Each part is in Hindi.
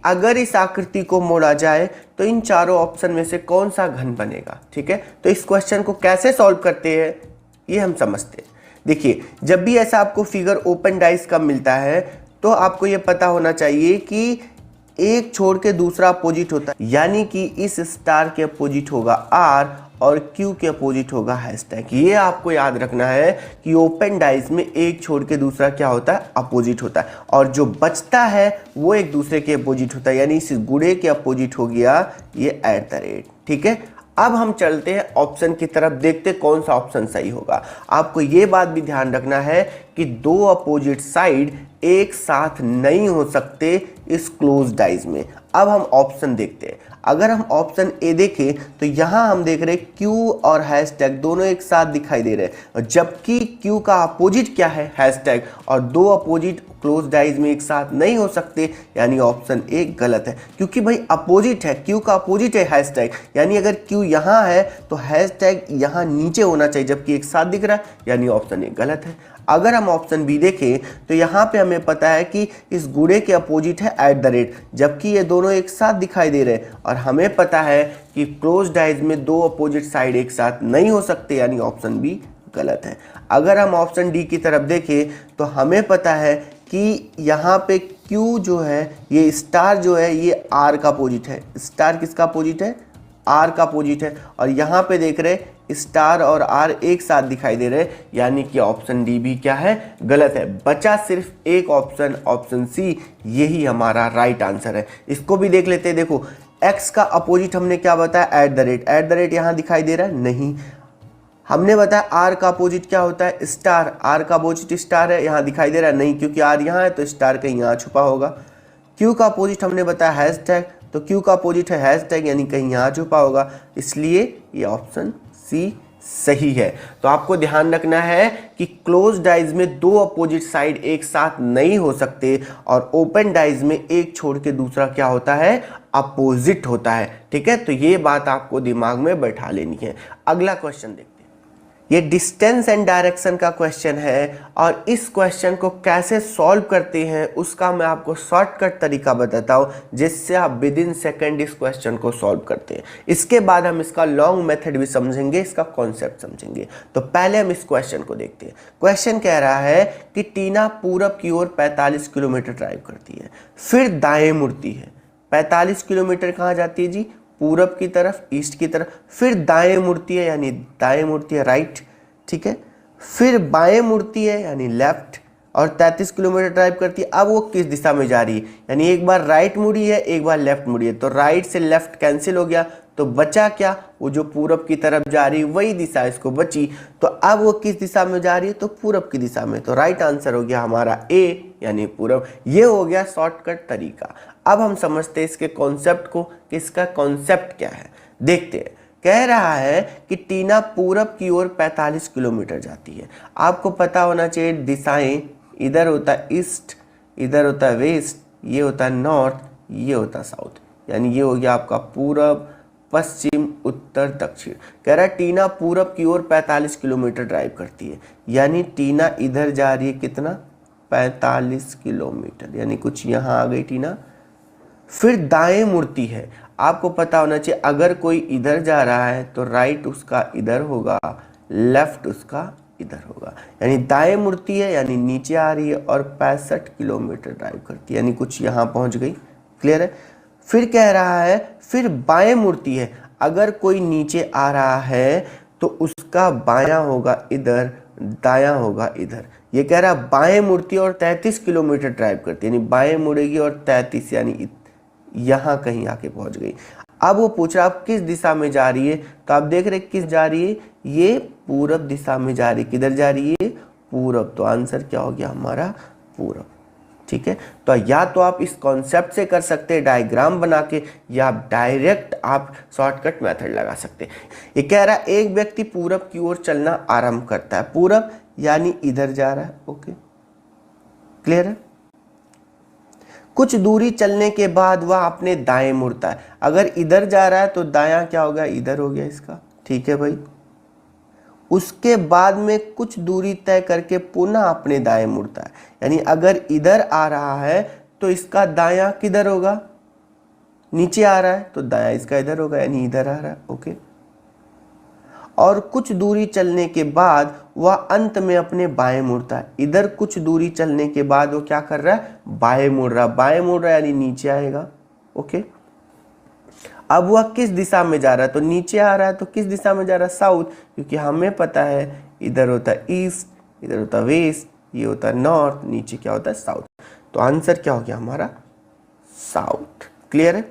अगर इस आकृति को मोड़ा जाए तो इन चारों ऑप्शन में से कौन सा घन बनेगा। ठीक है, तो इस क्वेश्चन को कैसे सॉल्व करते हैं ये हम समझते हैं। देखिए, जब भी ऐसा आपको फिगर ओपन डाइस का मिलता है तो आपको ये पता होना चाहिए कि एक छोड़ के दूसरा अपोजिट होता है, यानी कि इस स्टार के अपोजिट होगा आर और क्यू के अपोजिट होगा हैशटैग। ये आपको याद रखना है कि ओपन डाइस में एक छोड़ के दूसरा क्या होता है, अपोजिट होता है, और जो बचता है वो एक दूसरे के अपोजिट होता है, यानी इस गुणे के अपोजिट हो गया ये @। ठीक है, अब हम चलते हैं ऑप्शन की तरफ, देखते कौन सा ऑप्शन सही होगा। आपको ये बात भी ध्यान रखना है कि दो अपोजिट साइड एक साथ नहीं हो सकते इस क्लोज डाइज में। अब हम ऑप्शन देखते हैं। अगर हम ऑप्शन ए देखें तो यहाँ हम देख रहे हैं क्यू और हैशटैग दोनों एक साथ दिखाई दे रहे हैं, जबकि क्यू का अपोजिट क्या है, हैशटैग, और दो अपोजिट क्लोज डाइज में एक साथ नहीं हो सकते, यानी ऑप्शन ए गलत है। क्योंकि भाई अपोजिट है, क्यू का अपोजिट है हैशटैग, यानी अगर क्यू यहाँ है तो हैशटैग यहाँ नीचे होना चाहिए, जबकि एक साथ दिख रहा है, यानी ऑप्शन ए गलत है। अगर हम ऑप्शन बी देखें तो यहाँ पे हमें पता है कि इस गुणे के अपोजिट है @, जबकि ये दोनों एक साथ दिखाई दे रहे हैं, और हमें पता है कि क्लोज डाइज में दो अपोजिट साइड एक साथ नहीं हो सकते, यानी ऑप्शन बी गलत है। अगर हम ऑप्शन डी की तरफ देखें तो हमें पता है कि यहाँ पे Q जो है, ये स्टार जो है ये R का अपोजिट है। स्टार किसका अपोजिट है, R का अपोजिट है, और यहाँ पे देख रहे स्टार और R एक साथ दिखाई दे रहे, यानी कि ऑप्शन डी भी क्या है, गलत है। बचा सिर्फ एक ऑप्शन, ऑप्शन सी, यही हमारा राइट आंसर है। इसको भी देख लेते हैं। देखो, X का अपोजिट हमने क्या बताया, @, यहाँ दिखाई दे रहा है, नहीं। हमने बताया R का अपोजिट क्या होता है, स्टार, R का अपोजिट स्टार है, यहाँ दिखाई दे रहा है, नहीं, क्योंकि R यहाँ है तो स्टार कहीं यहाँ छुपा होगा। Q का अपोजिट हमने बताया हैशटैग, तो Q का अपोजिट है हैशटैग, यानी कहीं यहाँ छुपा होगा, इसलिए ये ऑप्शन सी सही है। तो आपको ध्यान रखना है कि क्लोज डाइज में दो अपोजिट साइड एक साथ नहीं हो सकते, और ओपन डाइज में एक छोड़ के दूसरा क्या होता है, अपोजिट होता है। ठीक है, तो ये बात आपको दिमाग में बैठा लेनी है। अगला क्वेश्चन देखते हैं। ये डिस्टेंस एंड डायरेक्शन का क्वेश्चन है, और इस क्वेश्चन को कैसे सॉल्व करते हैं उसका मैं आपको शॉर्टकट तरीका बताता हूँ, जिससे आप विद इन सेकेंड इस क्वेश्चन को सॉल्व करते हैं। इसके बाद हम इसका लॉन्ग मेथड भी समझेंगे, इसका कॉन्सेप्ट समझेंगे। तो पहले हम इस क्वेश्चन को देखते हैं। क्वेश्चन कह रहा है कि टीना पूरब की ओर 45 किलोमीटर ड्राइव करती है, फिर दाएं मुड़ती है। 45 किलोमीटर कहाँ जाती है जी, पूरब की तरफ, ईस्ट की तरफ, फिर दाएं मुड़ती है, यानी दाएं मुड़ती है राइट। ठीक है, फिर बाएं मुड़ती है यानी लेफ्ट, और 33 किलोमीटर ड्राइव करती है। अब वो किस दिशा में जा रही है, यानी एक बार राइट मुड़ी है, एक बार लेफ्ट मुड़ी है, तो राइट से लेफ्ट कैंसिल हो गया, तो बचा क्या, वो जो पूरब की तरफ जा रही है वही दिशा इसको बची। तो अब वो किस दिशा में जा रही है, तो पूरब की दिशा में, तो राइट आंसर हो गया हमारा ए, यानी पूरब। ये हो गया शॉर्टकट तरीका। अब हम समझते हैं इसके कॉन्सेप्ट को, कि इसका कॉन्सेप्ट क्या है, देखते हैं। कह रहा है कि टीना पूरब की ओर 45 किलोमीटर जाती है। आपको पता होना चाहिए दिशाएं, इधर होता है ईस्ट, इधर होता है वेस्ट, ये होता है नॉर्थ, ये होता है साउथ, यानी ये हो गया आपका पूरब, पश्चिम, उत्तर, दक्षिण। कह रहा है टीना पूरब की ओर 45 किलोमीटर ड्राइव करती है, यानी टीना इधर जा रही है, कितना, 45 किलोमीटर, यानी कुछ यहाँ आ गई टीना। फिर दाएं मुड़ती है। आपको पता होना चाहिए अगर कोई इधर जा रहा है तो राइट उसका इधर होगा, लेफ्ट उसका इधर होगा, यानी दाएं मुड़ती है, यानी नीचे आ रही है, और 65 किलोमीटर ड्राइव करती है, यानी कुछ यहाँ पहुँच गई। क्लियर है। फिर कह रहा है फिर बाएं मुड़ती है। अगर कोई नीचे आ रहा है तो उसका बायां होगा इधर, दायां होगा इधर। ये कह रहा है बाएं मुड़ती है और 33 किलोमीटर ड्राइव करती है, यानी बाएं मुड़ेगी और 33, यानी यहाँ कहीं आके पहुंच गई। अब वो पूछ रहा आप किस दिशा में जा रही है, तो आप देख रहे किस जा रही है, ये पूरब दिशा में जा रही है। किधर जा रही है, पूरब, तो आंसर क्या हो गया हमारा, पूरब। ठीक है, तो या तो आप इस कॉन्सेप्ट से कर सकते हैं डायग्राम बना के, या डायरेक्ट आप शॉर्टकट मेथड लगा सकते हैं। ये कह रहा है एक व्यक्ति पूरब की ओर चलना आरंभ करता है, पूरब यानी इधर जा रहा है। ओके, क्लियर है। कुछ दूरी चलने के बाद वह अपने दाएं मुड़ता है। अगर इधर जा रहा है तो दायां क्या होगा, इधर हो गया इसका। ठीक है भाई। उसके बाद में कुछ दूरी तय करके पुनः अपने दाएं मुड़ता है, यानी अगर इधर आ रहा है तो इसका दायां किधर होगा, नीचे आ रहा है तो दायां इसका इधर होगा, यानी इधर आ रहा है। ओके, और कुछ दूरी चलने के बाद वह अंत में अपने बाएं मुड़ता है। इधर कुछ दूरी चलने के बाद वो क्या कर रहा है, बाएं मुड़ रहा, बाएं मुड़ रहा है यानी नीचे आएगा। ओके, अब वह किस दिशा में जा रहा है, तो नीचे आ रहा है, तो किस दिशा में जा रहा है, साउथ, क्योंकि हमें पता है इधर होता है ईस्ट, इधर होता है वेस्ट, ये होता है नॉर्थ, नीचे क्या होता है, साउथ। तो आंसर क्या हो गया हमारा, साउथ। क्लियर है।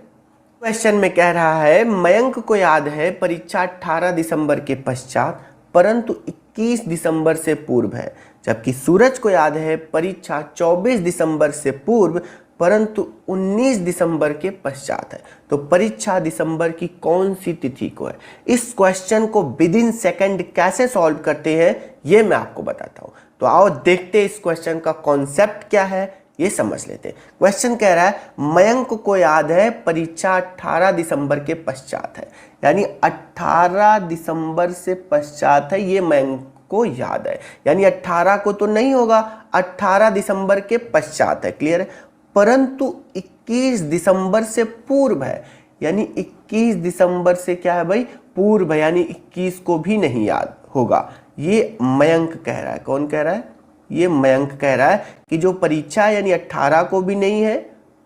क्वेश्चन में कह रहा है मयंक को याद है परीक्षा 18 दिसंबर के पश्चात परंतु 21 दिसंबर से पूर्व है, जबकि सूरज को याद है परीक्षा 24 दिसंबर से पूर्व परंतु 19 दिसंबर के पश्चात है। तो परीक्षा दिसंबर की कौन सी तिथि को है। इस क्वेश्चन को विद इन सेकंड कैसे सॉल्व करते हैं ये मैं आपको बताता हूं। तो आओ देखते हैं इस क्वेश्चन का कॉन्सेप्ट क्या है, ये समझ लेते हैं। क्वेश्चन कह रहा है मयंक को याद है परीक्षा 18 दिसंबर के पश्चात है, यानी 18 दिसंबर से पश्चात है, ये मयंक को याद है, यानी 18 को तो नहीं होगा, 18 दिसंबर के पश्चात है। क्लियर है। परंतु 21 दिसंबर से पूर्व है, यानी 21 दिसंबर से क्या है भाई, पूर्व है, यानी 21 को भी नहीं याद होगा। ये मयंक कह रहा है। कौन कह रहा है, ये मयंक कह रहा है कि जो परीक्षा है यानी 18 को भी नहीं है,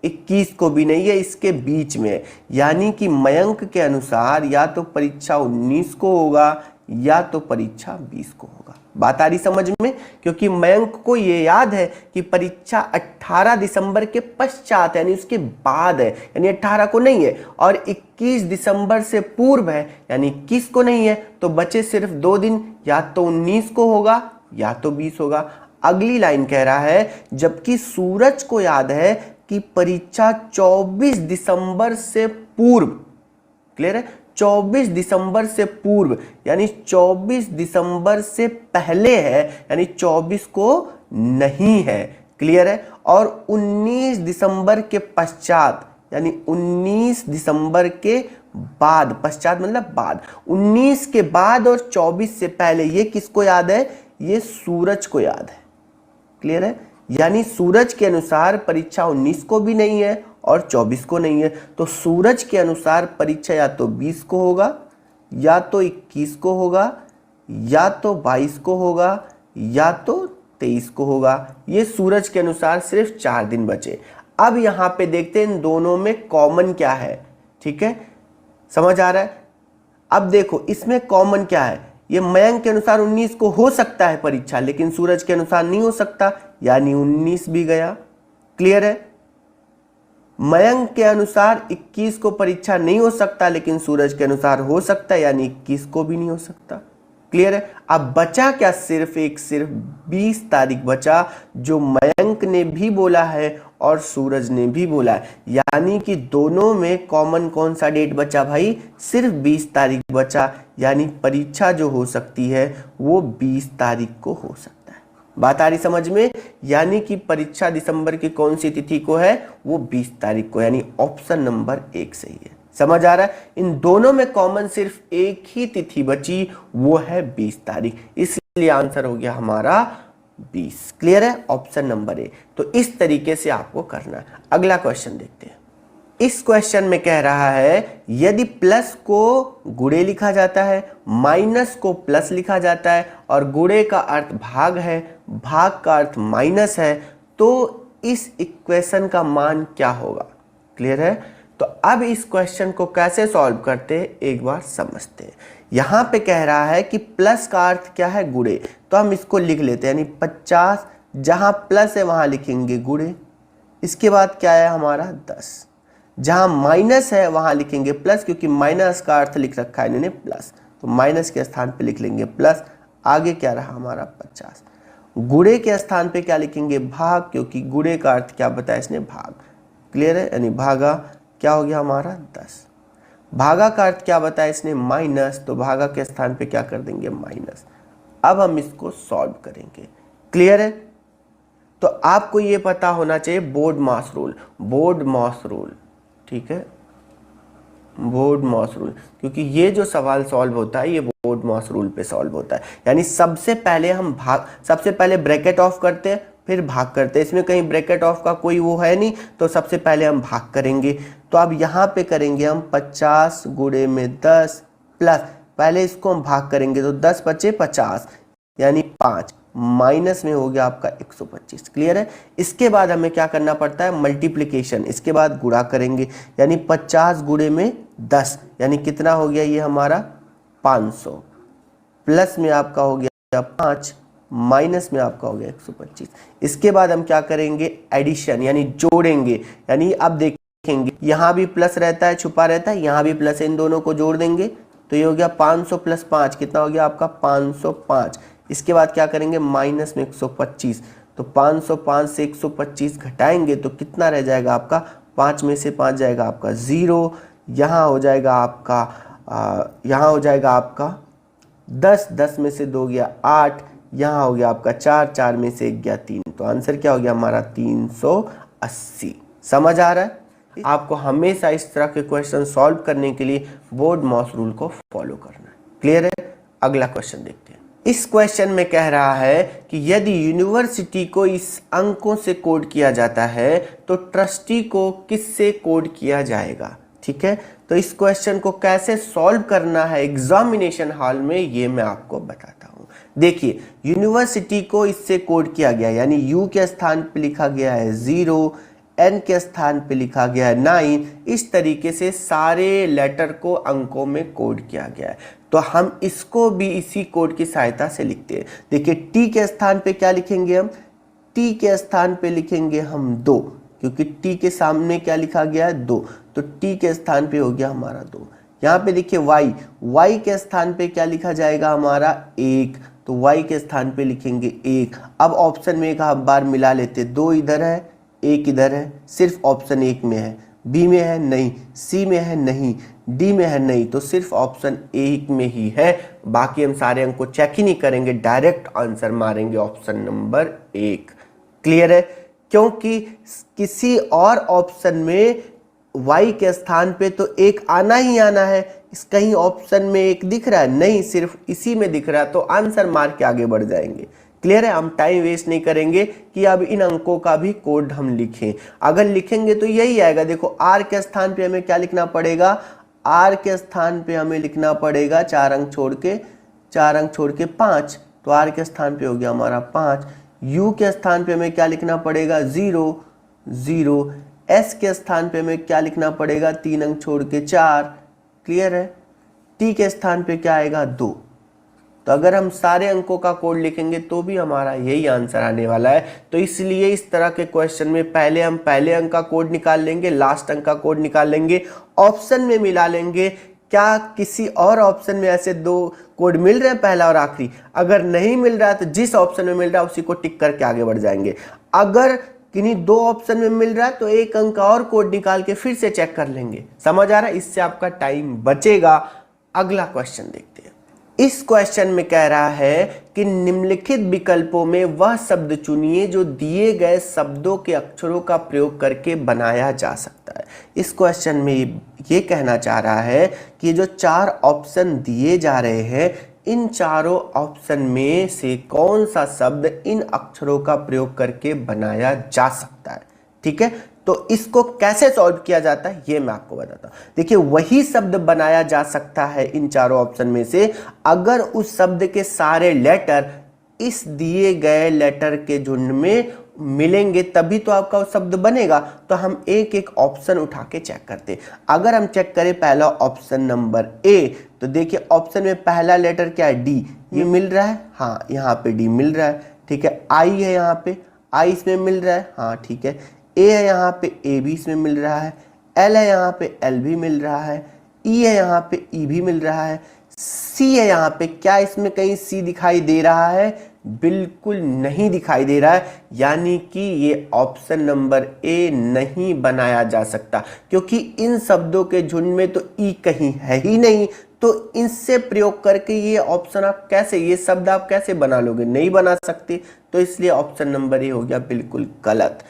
21 को भी नहीं है, इसके बीच में है। यानी कि मयंक के अनुसार या तो परीक्षा 19 को होगा या तो परीक्षा 20 को होगा। बात आ रही समझ में, क्योंकि मयंक को ये याद है कि परीक्षा 18 दिसंबर के पश्चात यानी उसके बाद है, यानी 18 को नहीं है, और 21 दिसंबर से पूर्व है यानी 21 को नहीं है, तो बचे सिर्फ 2 दिन, या तो 19 को होगा या तो 20 होगा। अगली लाइन कह रहा है जबकि सूरज को याद है कि परीक्षा 24 दिसंबर से पूर्व, क्लियर है, 24 दिसंबर से पूर्व यानी 24 दिसंबर से पहले है, यानी 24 को नहीं है। क्लियर है। और 19 दिसंबर के पश्चात यानी 19 दिसंबर के बाद, पश्चात मतलब बाद, 19 के बाद और 24 से पहले, ये किसको याद है, ये सूरज को याद है। क्लियर है। यानी सूरज के अनुसार परीक्षा 19 को भी नहीं है और 24 को नहीं है, तो सूरज के अनुसार परीक्षा या तो 20 को होगा या तो 21 को होगा या तो 22 को होगा या तो 23 को होगा। ये सूरज के अनुसार सिर्फ 4 दिन बचे। अब यहां पे देखते हैं इन दोनों में कॉमन क्या है। ठीक है, समझ आ रहा है। अब देखो इसमें कॉमन क्या है, ये मयंक के अनुसार 19 को हो सकता है परीक्षा, लेकिन सूरज के अनुसार नहीं हो सकता, यानी 19 भी गया। क्लियर है। मयंक के अनुसार 21 को परीक्षा नहीं हो सकता, लेकिन सूरज के अनुसार हो सकता है, यानी 21 को भी नहीं हो सकता। क्लियर है। अब बचा क्या, सिर्फ 20 तारीख बचा, जो मयंक ने भी बोला है और सूरज ने भी बोला है, यानी कि दोनों में कॉमन कौन सा डेट बचा भाई, सिर्फ 20 तारीख बचा, यानी परीक्षा जो हो सकती है वो 20 तारीख को हो सकता है। बात आ रही समझ में। यानी कि परीक्षा दिसंबर की कौन सी तिथि को है, वो 20 तारीख को, यानी ऑप्शन नंबर 1 सही है। समझ आ रहा है। इन दोनों में कॉमन सिर्फ एक ही तिथि बची, वो है 20 तारीख, इसलिए आंसर हो गया हमारा 20। क्लियर है, ऑप्शन नंबर ए। तो इस तरीके से आपको करना है। अगला क्वेश्चन देखते हैं। इस क्वेश्चन में कह रहा है यदि प्लस को गुणे लिखा जाता है, माइनस को प्लस लिखा जाता है और गुणे का अर्थ भाग है, भाग का अर्थ माइनस है, तो इस इक्वेशन का मान क्या होगा। क्लियर है। तो अब इस क्वेश्चन को कैसे सॉल्व करते हैं एक बार समझते हैं। यहां पे कह रहा है कि प्लस का अर्थ क्या है, गुणे, तो हम इसको लिख लेते हैं, यानी 50, जहां प्लस है वहां लिखेंगे गुणे। इसके बाद क्या है हमारा 10, जहां माइनस है वहां लिखेंगे प्लस, क्योंकि माइनस का अर्थ लिख रखा है इन्होंने प्लस, तो माइनस के स्थान पे लिख लेंगे प्लस। आगे क्या रहा हमारा 50, गुणे के स्थान पे क्या लिखेंगे भाग, क्योंकि गुणे का अर्थ क्या बताया इसने, भाग। क्लियर है। यानी भागा क्या हो गया हमारा 10, भागा का अर्थ क्या बताया इसने माइनस, तो भागा के स्थान पे क्या कर देंगे माइनस। अब हम इसको सॉल्व करेंगे। क्लियर है। तो आपको ये पता होना चाहिए बोर्ड मास रूल, बोर्ड मास रूल। ठीक है, बोर्ड मास रूल, क्योंकि ये जो सवाल सॉल्व होता है ये बोर्ड मास रूल पे सॉल्व होता है। यानी सबसे पहले हम सबसे पहले ब्रैकेट ऑफ करते हैं, फिर भाग करते हैं। इसमें कहीं ब्रैकेट ऑफ का कोई वो है नहीं, तो सबसे पहले हम भाग करेंगे। तो अब यहाँ पे करेंगे हम 50 गुणे में 10 प्लस, पहले इसको हम भाग करेंगे तो 10 बचे 50 यानी 5, माइनस में हो गया आपका 125। क्लियर है। इसके बाद हमें क्या करना पड़ता है, मल्टीप्लिकेशन, इसके बाद गुणा करेंगे यानी 50 गुणे में 10 यानी कितना हो गया ये हमारा 500, प्लस में आपका हो गया 5, माइनस में आपका हो गया 125। इसके बाद हम क्या करेंगे, एडिशन यानी जोड़ेंगे, यानी अब देखेंगे यहाँ भी प्लस रहता है, छुपा रहता है, यहाँ भी प्लस है, इन दोनों को जोड़ देंगे तो ये हो गया 500 प्लस 5 कितना हो गया आपका 505। इसके बाद क्या करेंगे, माइनस में 125, तो 505 से 125 घटाएंगे तो कितना रह जाएगा आपका, 5 में से 5 जाएगा आपका 0, यहाँ हो जाएगा आपका 10, 10 में से 2 गया 8, यहाँ हो गया आपका 4, 4 में से 1 गया 3, तो आंसर क्या हो गया हमारा 380। समझ आ रहा है। आपको हमेशा इस तरह के क्वेश्चन सॉल्व करने के लिए बोर्ड मॉस रूल को फॉलो करना है। क्लियर है। अगला क्वेश्चन देखते हैं। इस क्वेश्चन में कह रहा है कि यदि यूनिवर्सिटी को इस अंकों से कोड किया जाता है तो ट्रस्टी को किससे कोड किया जाएगा। ठीक है, तो इस क्वेश्चन को कैसे सॉल्व करना है एग्जामिनेशन हॉल में ये मैं आपको बताता हूं। देखिए, यूनिवर्सिटी को इससे कोड किया गया, यानी यू के स्थान पे लिखा गया है 0, एन के स्थान पे लिखा गया है 9, इस तरीके से सारे लेटर को अंकों में कोड किया गया है। तो हम इसको भी इसी कोड की सहायता से लिखते हैं। देखिए, टी के स्थान पे क्या लिखेंगे हम, टी के स्थान पे लिखेंगे हम 2, क्योंकि टी के सामने क्या लिखा गया है 2, तो टी के स्थान पे हो गया हमारा 2। यहाँ पे देखिए वाई, वाई के स्थान पे क्या लिखा जाएगा हमारा 1, तो वाई के स्थान पे लिखेंगे 1। अब ऑप्शन में एक बार मिला लेते, 2 इधर है 1 इधर है, सिर्फ ऑप्शन 1 में है, बी में है नहीं, सी में है नहीं, डी में है नहीं, तो सिर्फ ऑप्शन 1 में ही है। बाकी हम सारे अंक को चेक ही नहीं करेंगे, डायरेक्ट आंसर मारेंगे ऑप्शन नंबर 1। क्लियर है, क्योंकि किसी और ऑप्शन में y के स्थान पे तो 1 आना ही आना है। इस कहीं ऑप्शन में 1 दिख रहा है नहीं, सिर्फ इसी में दिख रहा है, तो आंसर मार के आगे बढ़ जाएंगे। क्लियर है, हम टाइम वेस्ट नहीं करेंगे कि अब इन अंकों का भी कोड हम लिखें। अगर लिखेंगे तो यही आएगा। देखो, r के स्थान पे हमें क्या लिखना पड़ेगा, r के स्थान पे हमें लिखना पड़ेगा 4 अंक छोड़ के 5, तो r के स्थान पे हो गया हमारा 5। u के स्थान पे हमें क्या लिखना पड़ेगा 0, 0। s के स्थान पे हमें क्या लिखना पड़ेगा 3 अंक छोड़ के 4। क्लियर है। t के स्थान पे क्या आएगा 2। तो अगर हम सारे अंकों का कोड लिखेंगे तो भी हमारा यही आंसर आने वाला है। तो इसलिए इस तरह के क्वेश्चन में पहले हम पहले अंक का कोड निकाल लेंगे, लास्ट अंक का कोड निकाल लेंगे, ऑप्शन में मिला लेंगे। क्या किसी और ऑप्शन में ऐसे 2 कोड मिल रहे हैं, पहला और आखिरी? अगर नहीं मिल रहा है तो जिस ऑप्शन में मिल रहा है उसी को टिक करके आगे बढ़ जाएंगे। अगर किन्हीं 2 ऑप्शन में मिल रहा है तो एक अंक का और कोड निकाल के फिर से चेक कर लेंगे। समझ आ रहा है, इससे आपका टाइम बचेगा। अगला क्वेश्चन देखते हैं। इस क्वेश्चन में कह रहा है कि निम्नलिखित विकल्पों में वह शब्द चुनिए जो दिए गए शब्दों के अक्षरों का प्रयोग करके बनाया जा सकता है। इस क्वेश्चन में ये कहना चाह रहा है कि जो 4 ऑप्शन दिए जा रहे हैं, इन चारों ऑप्शन में से कौन सा शब्द इन अक्षरों का प्रयोग करके बनाया जा सकता है। ठीक है, तो इसको कैसे सॉल्व किया जाता है ये मैं आपको बताता हूं। देखिए, वही शब्द बनाया जा सकता है इन चारों ऑप्शन में से अगर उस शब्द के सारे लेटर इस दिए गए लेटर के झुंड में मिलेंगे, तभी तो आपका वो शब्द बनेगा। तो हम एक एक ऑप्शन उठा के चेक करते हैं। अगर हम चेक करें पहला ऑप्शन नंबर ए, तो देखिए ऑप्शन में पहला लेटर क्या है, डी। ये मिल रहा है, हाँ यहाँ पे डी मिल रहा है। ठीक है, आई है यहाँ पे, आई इसमें मिल रहा है, हाँ ठीक है। ए है यहाँ पे, ए भी इसमें मिल रहा है। एल है यहाँ पे, एल भी मिल रहा है। ई है यहाँ पे, ई भी मिल रहा है। सी है यहाँ पे, क्या इसमें कहीं सी दिखाई दे रहा है? बिल्कुल नहीं दिखाई दे रहा है, यानी कि ये ऑप्शन नंबर ए नहीं बनाया जा सकता, क्योंकि इन शब्दों के झुंड में तो ई कहीं है ही नहीं। तो इनसे प्रयोग करके ये ऑप्शन आप कैसे, ये शब्द आप कैसे बना लोगे? नहीं बना सकते। तो इसलिए ऑप्शन नंबर ए हो गया बिल्कुल गलत।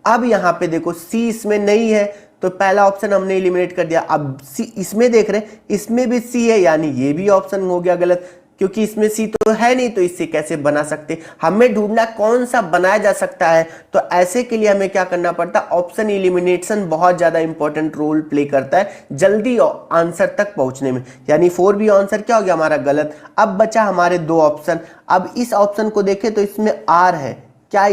अब यहाँ पे देखो, सी इसमें नहीं है, तो पहला ऑप्शन हमने एलिमिनेट कर दिया। अब सी इसमें देख रहे हैं, इसमें भी सी है, यानी ये भी ऑप्शन हो गया गलत, क्योंकि इसमें सी तो है नहीं, तो इससे कैसे बना सकते। हमें ढूंढना कौन सा बनाया जा सकता है, तो ऐसे के लिए हमें क्या करना पड़ता है, ऑप्शन इलिमिनेशन बहुत ज्यादा इंपॉर्टेंट रोल प्ले करता है जल्दी आंसर तक पहुंचने में। यानी 4B आंसर क्या हो गया हमारा गलत। अब बचा हमारे दो ऑप्शन। अब इस ऑप्शन को देखें तो इसमें आर है, क्या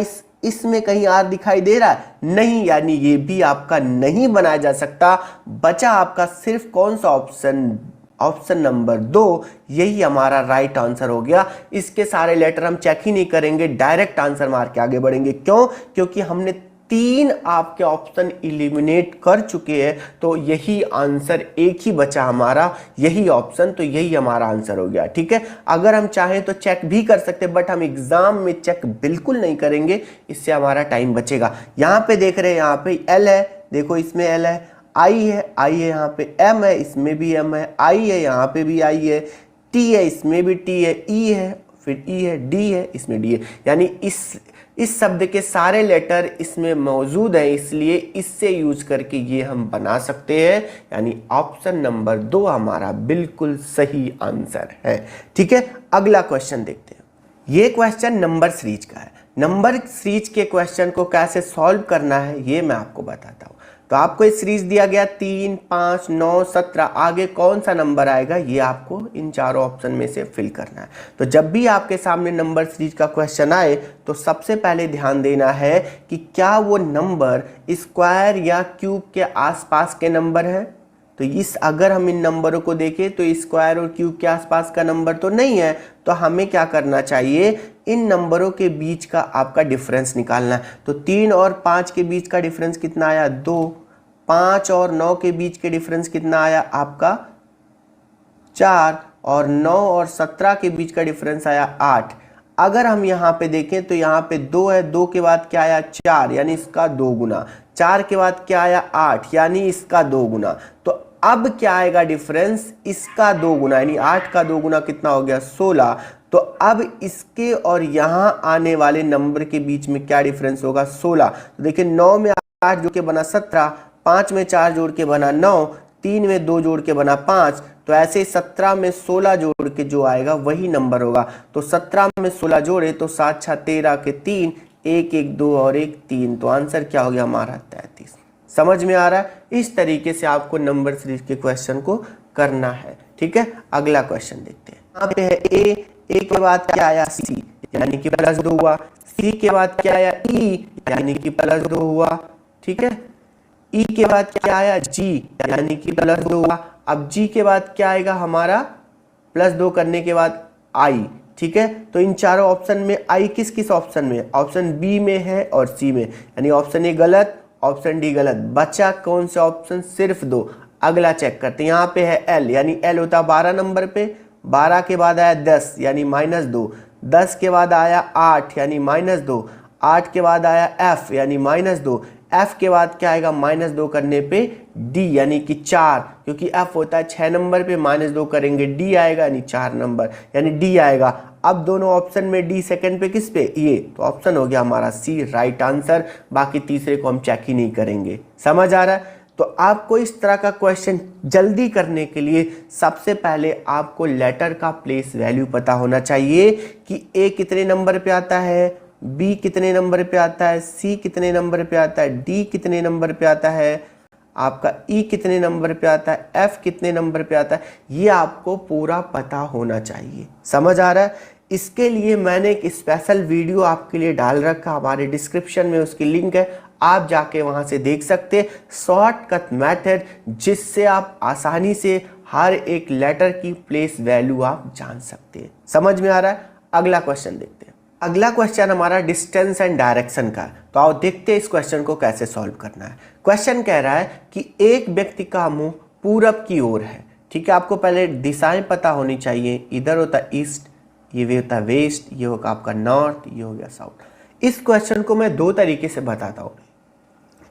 इसमें कहीं आर दिखाई दे रहा है, नहीं, यानी ये भी आपका नहीं बनाया जा सकता। बचा आपका सिर्फ कौन सा ऑप्शन, ऑप्शन नंबर 2, यही हमारा राइट आंसर हो गया। इसके सारे लेटर हम चेक ही नहीं करेंगे, डायरेक्ट आंसर मार के आगे बढ़ेंगे। क्यों? क्योंकि हमने 3 आपके ऑप्शन इलिमिनेट कर चुके हैं, तो यही आंसर एक ही बचा हमारा, यही ऑप्शन, तो यही हमारा आंसर हो गया। ठीक है, अगर हम चाहें तो चेक भी कर सकते हैं, बट हम एग्जाम में चेक बिल्कुल नहीं करेंगे, इससे हमारा टाइम बचेगा। यहाँ पे देख रहे हैं, यहाँ पे एल है, देखो इसमें एल है, आई है यहाँ पे, एम है इसमें भी एम है, आई है यहाँ पे भी आई है, टी है इसमें भी टी है, ई है फिर ई है, डी है इसमें डी है। यानी इस शब्द के सारे लेटर इसमें मौजूद हैं, इसलिए इससे यूज करके ये हम बना सकते हैं। यानी ऑप्शन नंबर 2 हमारा बिल्कुल सही आंसर है। ठीक है, अगला क्वेश्चन देखते हैं। ये क्वेश्चन नंबर सीरीज का है। नंबर सीरीज के क्वेश्चन को कैसे सॉल्व करना है ये मैं आपको बताता हूँ। तो आपको इस सीरीज दिया गया 3, 5, 9, 17, आगे कौन सा नंबर आएगा ये आपको इन चारों ऑप्शन में से फिल करना है। तो जब भी आपके सामने नंबर सीरीज का क्वेश्चन आए तो सबसे पहले ध्यान देना है कि क्या वो नंबर स्क्वायर या क्यूब के आसपास के नंबर है। तो अगर हम इन नंबरों को देखें तो स्क्वायर और क्यूब के आसपास का नंबर तो नहीं है, तो हमें क्या करना चाहिए, इन नंबरों के बीच का आपका डिफरेंस निकालना है। तो 3 और 5 के बीच का डिफरेंस कितना आया, 2। 5 और 9 के बीच के डिफरेंस कितना आया आपका, 4। और 9 और 17 के बीच का डिफरेंस आया 8। अगर हम यहाँ पे देखें तो यहाँ पे 2 है, 2 के बाद क्या आया, 4, यानी इसका 2 गुना। 4 के बाद क्या आया, 8, यानी इसका 2 गुना। तो अब क्या आएगा डिफरेंस, इसका 2 गुना, यानी 8 का 2 गुना कितना हो गया, 16। तो अब इसके और यहाँ आने वाले नंबर के बीच में क्या डिफरेंस होगा, 16। तो देखिए 9 में 8 जोड़ के बना 17, 5 में 4 जोड़ के बना 9, 3 में 2 जोड़ के बना 5। तो ऐसे 17 में 16 जोड़ के जो आएगा वही नंबर होगा। तो 17 में 16 जोड़े तो 7 6 13 के 3, 1 1 2 और 1 3। तो आंसर क्या हो गया हमारा, 33। समझ में आ रहा है? इस तरीके से आपको नंबर सीरीज के क्वेश्चन को करना है। ठीक है, अगला क्वेश्चन देखते हैं। यहाँ पे है ए के बाद क्या आया, सी, यानी कि +2 हुआ। सी के बाद क्या आया, ई, यानी कि +2 हुआ। ठीक है, ई के बाद क्या आया, जी, यानी कि +2 हुआ। अब जी के बाद क्या आएगा हमारा, +2 करने के बाद आई। ठीक है, तो इन चारों ऑप्शन में आई किस किस ऑप्शन में, ऑप्शन बी में है और सी में, यानी ऑप्शन ए गलत, ऑप्शन डी गलत। बचा कौन सा ऑप्शन, सिर्फ 2। अगला चेक करते हैं, यहाँ पे है एल, यानी एल होता 12 नंबर पे। 12 के बाद आया 10, यानी -2। 10 के बाद आया 8, यानी -2। 8 के बाद आया एफ, यानी -2। एफ के बाद क्या आएगा, -2 करने पे डी, यानी कि 4, क्योंकि एफ होता है 6 नंबर पे, -2 करेंगे डी आएगा, यानी 4 नंबर, यानी डी आएगा। अब दोनों ऑप्शन में डी सेकंड पे किस पे, ये, तो ऑप्शन हो गया हमारा सी राइट आंसर। बाकी तीसरे को हम चेक ही नहीं करेंगे। समझ आ रहा है? तो आपको इस तरह का क्वेश्चन जल्दी करने के लिए सबसे पहले आपको लेटर का प्लेस वैल्यू पता होना चाहिए कि ए कितने नंबर पे आता है, बी कितने नंबर पे आता है, सी कितने नंबर पे आता है, डी कितने नंबर पे आता है, आपका ई कितने नंबर पे आता है, एफ कितने नंबर पे आता है, ये आपको पूरा पता होना चाहिए। समझ आ रहा है? इसके लिए मैंने एक स्पेशल वीडियो आपके लिए डाल रखा, हमारे डिस्क्रिप्शन में उसकी लिंक है, आप जाके वहां से देख सकते हैं। शॉर्टकट मेथड जिससे आप आसानी से हर एक लेटर की प्लेस वैल्यू आप जान सकते हैं। समझ में आ रहा है? अगला क्वेश्चन देखते हैं। अगला क्वेश्चन हमारा डिस्टेंस एंड डायरेक्शन का है। तो आओ देखते हैं इस क्वेश्चन को कैसे सॉल्व करना है। क्वेश्चन कह रहा है कि एक व्यक्ति का मुंह पूरब की ओर है। ठीक है, आपको पहले दिशाएं पता होनी चाहिए। इधर होता ईस्ट, ये वे होता वेस्ट, ये होगा आपका नॉर्थ, ये हो गया साउथ। इस क्वेश्चन को मैं 2 तरीके से बताता हूँ।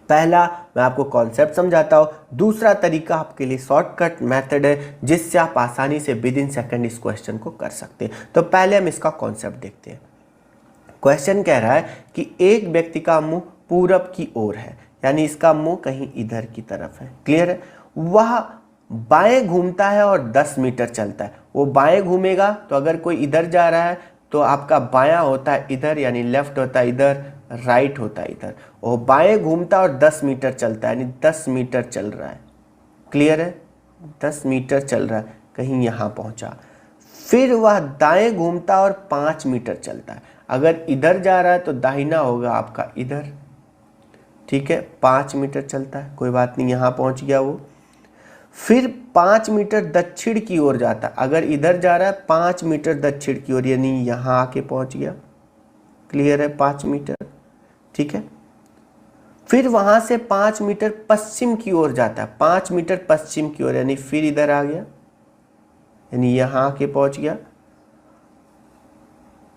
पहला मैं आपको कॉन्सेप्ट समझाता हूँ, दूसरा तरीका आपके लिए शॉर्टकट मेथड है जिससे आप आसानी से विदिन सेकंड इस क्वेश्चन को कर सकते हैं। तो पहले हम इसका कॉन्सेप्ट देखते हैं। क्वेश्चन कह रहा है कि एक व्यक्ति का मुंह पूरब की ओर है, यानी इसका मुंह कहीं इधर की तरफ है। क्लियर है? वह बाएं घूमता है और 10 मीटर चलता है। वो बाएं घूमेगा, तो अगर कोई इधर जा रहा है तो आपका बायां होता है इधर, यानी लेफ्ट होता है इधर, राइट होता है इधर। वो बाएं घूमता और 10 मीटर चलता है, यानी 10 मीटर चल रहा है। क्लियर है? 10 मीटर चल रहा है, कहीं यहाँ पहुँचा। फिर वह दाएं घूमता और 5 मीटर चलता है। अगर इधर जा रहा है तो दाहिना होगा आपका इधर, ठीक है, 5 मीटर चलता है, कोई बात नहीं, यहाँ पहुँच गया वो। फिर 5 मीटर दक्षिण की ओर जाता है। अगर इधर जा रहा है 5 मीटर दक्षिण की ओर, यानी यहाँ आके पहुँच गया। क्लियर है? 5 मीटर, ठीक है। फिर वहाँ से 5 मीटर पश्चिम की ओर जाता है, 5 मीटर पश्चिम की ओर, यानी फिर इधर आ गया, यानी यहाँ आके पहुँच गया।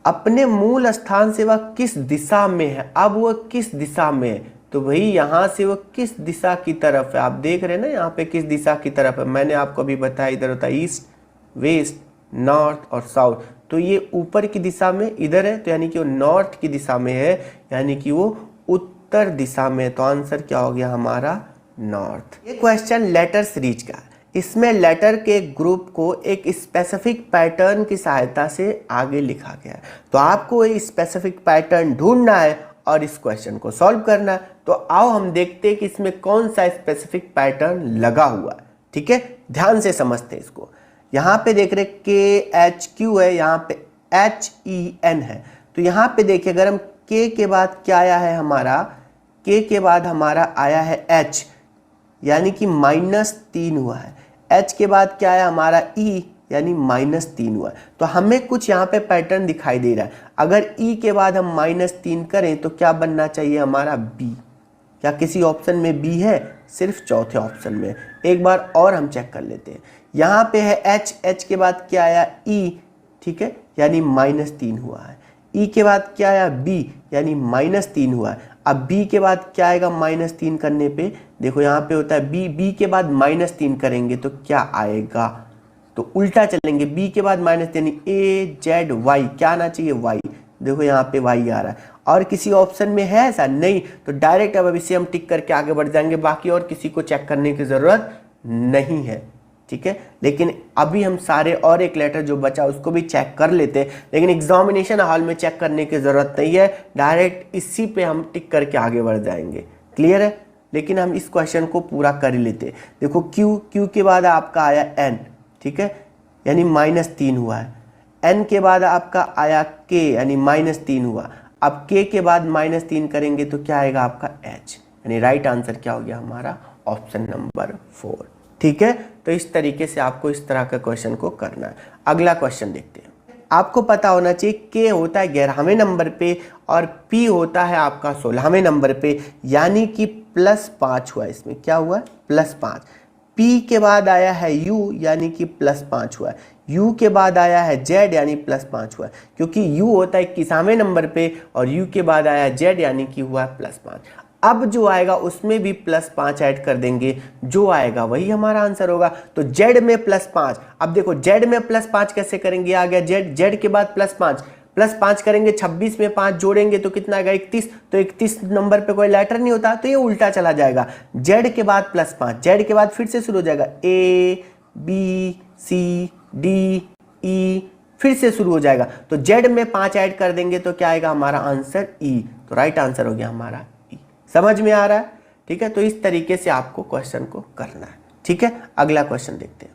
अपने मूल स्थान से वह किस दिशा में है? अब वह किस दिशा में है, तो भाई यहाँ से वो किस दिशा की तरफ है? आप देख रहे हैं ना यहाँ पे किस दिशा की तरफ है। मैंने आपको अभी बताया इधर होता है ईस्ट, वेस्ट, नॉर्थ और साउथ। तो ये ऊपर की दिशा में इधर है, तो यानी कि वो नॉर्थ की दिशा में है, यानी कि वो उत्तर दिशा में। तो आंसर क्या हो गया हमारा? नॉर्थ। ये क्वेश्चन लेटर सीरीज का है। इसमें लेटर के ग्रुप को एक स्पेसिफिक पैटर्न की सहायता से आगे लिखा गया है। तो आपको ये स्पेसिफिक पैटर्न ढूंढना है और इस क्वेश्चन को सॉल्व करना है। तो आओ हम देखते हैं कि इसमें कौन सा स्पेसिफिक पैटर्न लगा हुआ है। ठीक है, ध्यान से समझते हैं इसको। यहाँ पे देख रहे KHQ है, यहाँ पे HEN है। तो यहाँ पे देखिए, अगर हम K के बाद क्या आया है हमारा, K के बाद हमारा आया है H, यानी कि -3 हुआ है। H के बाद क्या आया हमारा E, यानी -3 हुआ है। तो हमें कुछ यहाँ पे पैटर्न दिखाई दे रहा है। अगर E के बाद हम -3 करें तो क्या बनना चाहिए हमारा? B। क्या किसी ऑप्शन में B है? सिर्फ चौथे ऑप्शन में। एक बार और हम चेक कर लेते हैं। यहाँ पे है H, H के बाद क्या आया? E, ठीक है, यानी -3 हुआ है। E के बाद क्या आया? B, यानी -3 हुआ है। अब B के बाद क्या आएगा -3 करने पे? देखो यहाँ पे होता है B के बाद -3 करेंगे तो क्या आएगा? तो उल्टा चलेंगे, B के बाद माइनस, यानी AZY, क्या आना चाहिए? Y। देखो यहाँ पे Y आ रहा है। और किसी ऑप्शन में है ऐसा? नहीं। तो डायरेक्ट अब इसे हम टिक करके आगे बढ़ जाएंगे, बाकी और किसी को चेक करने की जरूरत नहीं है। ठीक है, लेकिन अभी हम सारे और एक लेटर जो बचा उसको भी चेक कर लेते हैं, लेकिन एग्जामिनेशन हॉल में चेक करने की जरूरत नहीं है, डायरेक्ट इसी पे हम टिक करके आगे बढ़ जाएंगे। क्लियर है? लेकिन हम इस क्वेश्चन को पूरा कर ही लेते हैं। देखो Q के बाद आपका आया N, ठीक है, यानी -3 हुआ है। N के बाद आपका आया K, यानी -3 हुआ। अब K के बाद -3 करेंगे तो क्या आएगा आपका? H, यानी राइट आंसर क्या हो गया हमारा? Option number 4। ठीक है, तो इस तरीके से आपको इस तरह का क्वेश्चन को करना है। अगला क्वेश्चन देखते हैं। आपको पता होना चाहिए K होता है 11वें नंबर पे और P होता है आपका 16वें नंबर पे, यानी कि +5 हुआ। इसमें क्या हुआ? +5। P के बाद आया है U, यानी कि +5 हुआ है। U के बाद आया है Z, यानी +5 हुआ है, क्योंकि U होता है 21वें नंबर पे और U के बाद आया है Z, यानी कि हुआ +5। अब जो आएगा उसमें भी +5 ऐड कर देंगे, जो आएगा वही हमारा आंसर होगा। तो Z में +5। अब देखो Z में +5 कैसे करेंगे? आ गया Z के बाद +5 करेंगे, 26 में 5 जोड़ेंगे तो कितना आएगा? 31। तो 31 नंबर पे कोई लेटर नहीं होता, तो ये उल्टा चला जाएगा। Z के बाद +5, Z के बाद फिर से शुरू हो जाएगा A B C D E, फिर से शुरू हो जाएगा। तो Z में 5 ऐड कर देंगे तो क्या आएगा हमारा आंसर? E। तो राइट आंसर हो गया हमारा E। समझ में आ रहा है? ठीक है, तो इस तरीके से आपको क्वेश्चन को करना है। ठीक है, अगला क्वेश्चन देखते हैं।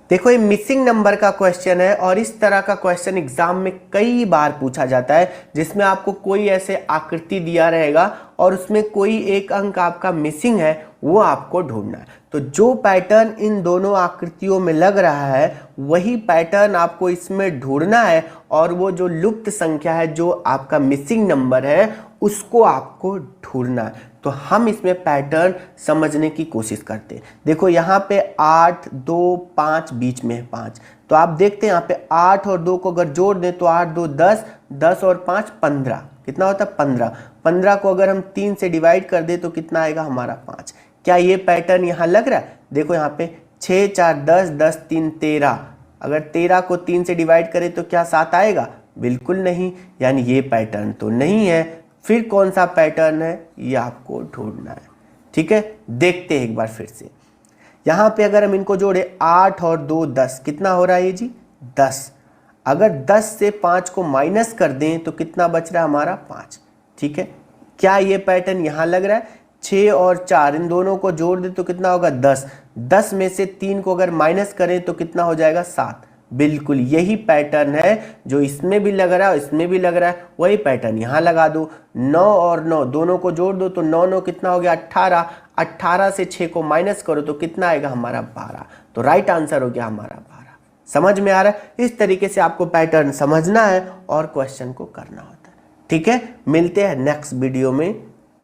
देखो, ये मिसिंग नंबर का क्वेश्चन है और इस तरह का क्वेश्चन एग्जाम में कई बार पूछा जाता है, जिसमें आपको कोई ऐसे आकृति दिया रहेगा और उसमें कोई एक अंक आपका मिसिंग है, वो आपको ढूंढना है। तो जो पैटर्न इन दोनों आकृतियों में लग रहा है वही पैटर्न आपको इसमें ढूंढना है, और वो जो लुप्त संख्या है, जो आपका मिसिंग नंबर है, उसको आपको ढूंढना है। तो हम इसमें पैटर्न समझने की कोशिश करते हैं। देखो यहाँ पे 8 2 5 बीच में है 5, तो आप देखते हैं यहाँ पे 8 और 2 को अगर जोड़ दें तो 8 2 10, 10 और 5 15, कितना होता है? 15। 15 को अगर हम 3 से डिवाइड कर दें तो कितना आएगा हमारा? 5। क्या ये पैटर्न यहाँ लग रहा है? देखो यहाँ पे 6 4 10, 10 3 13, अगर 13 को 3 से डिवाइड करें तो क्या 7 आएगा? बिल्कुल नहीं, यानी ये पैटर्न तो नहीं है। फिर कौन सा पैटर्न है, ये आपको ढूंढना है। ठीक है, देखते हैं एक बार फिर से। यहाँ पे अगर हम इनको जोड़े 8 और 2 10, कितना हो रहा है ये जी? 10। अगर 10 से 5 को माइनस कर दें तो कितना बच रहा है हमारा 5। ठीक है, क्या ये पैटर्न यहां लग रहा है? 6 और 4 इन दोनों को जोड़ दे तो कितना होगा 10। 10 में से 3 को अगर माइनस करें तो कितना हो जाएगा 7। बिल्कुल यही पैटर्न है जो इसमें भी लग रहा है, इसमें भी लग रहा है, वही पैटर्न यहां लगा दो। 9 और 9 दोनों को जोड़ दो तो 9 9 कितना हो गया 18। 18 से 6 को माइनस करो तो कितना आएगा हमारा 12। तो राइट आंसर हो गया हमारा 12। समझ में आ रहा है? इस तरीके से आपको पैटर्न समझना है और क्वेश्चन को करना होता है। ठीक है, मिलते हैं नेक्स्ट वीडियो में।